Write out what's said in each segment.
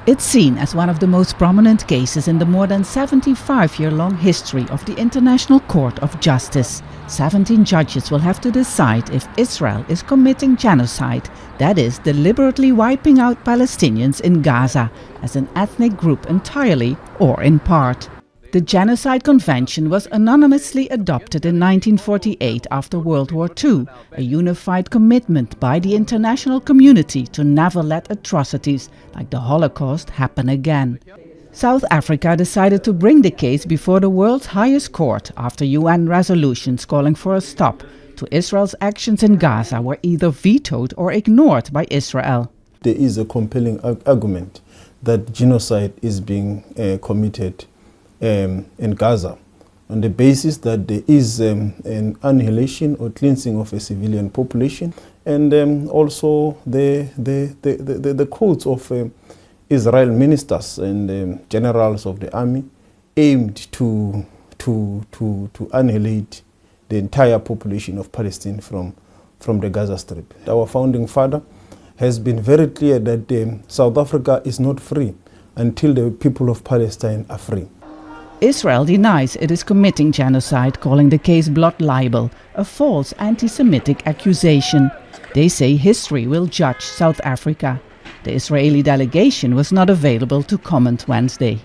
It's seen as one of the most prominent cases in the more than 75-year-long history of the International Court of Justice. 17 judges will have to decide if Israel is committing genocide, that is, deliberately wiping out Palestinians in Gaza as an ethnic group entirely or in part. The Genocide Convention was anonymously adopted in 1948 after World War II, a unified commitment by the international community to never let atrocities like the Holocaust happen again. South Africa decided to bring the case before the world's highest court after UN resolutions calling for a stop to Israel's actions in Gaza were either vetoed or ignored by Israel. There is a compelling argument that genocide is being committed in Gaza on the basis that there is an annihilation or cleansing of a civilian population, and also the quotes of Israel ministers and generals of the army aimed to annihilate the entire population of Palestine from the Gaza Strip. Our founding father has been very clear that South Africa is not free until the people of Palestine are free. Israel denies it is committing genocide, calling the case blood libel, a false anti-Semitic accusation. They say history will judge South Africa. The Israeli delegation was not available to comment Wednesday.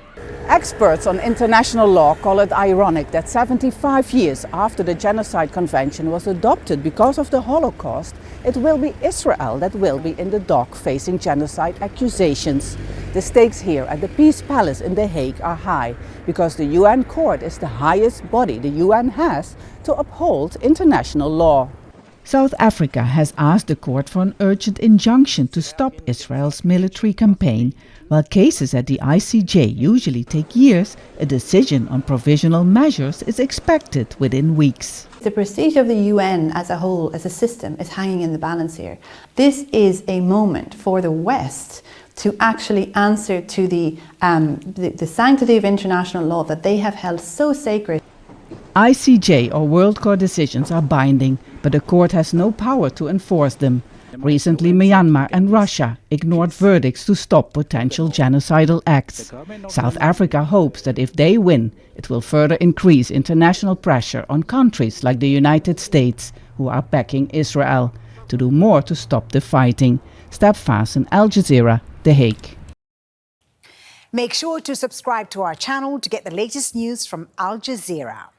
Experts on international law call it ironic that 75 years after the Genocide Convention was adopted because of the Holocaust, it will be Israel that will be in the dock facing genocide accusations. The stakes here at the Peace Palace in The Hague are high because the UN court is the highest body the UN has to uphold international law. South Africa has asked the court for an urgent injunction to stop Israel's military campaign. While cases at the ICJ usually take years, a decision on provisional measures is expected within weeks. The prestige of the UN as a whole, as a system, is hanging in the balance here. This is a moment for the West to actually answer to the sanctity of international law that they have held so sacred. ICJ or World Court decisions are binding, but the court has no power to enforce them. Recently, Myanmar and Russia ignored verdicts to stop potential genocidal acts. South Africa hopes that if they win, it will further increase international pressure on countries like the United States, who are backing Israel, to do more to stop the fighting. Vaessen, Al Jazeera, The Hague. Make sure to subscribe to our channel to get the latest news from Al Jazeera.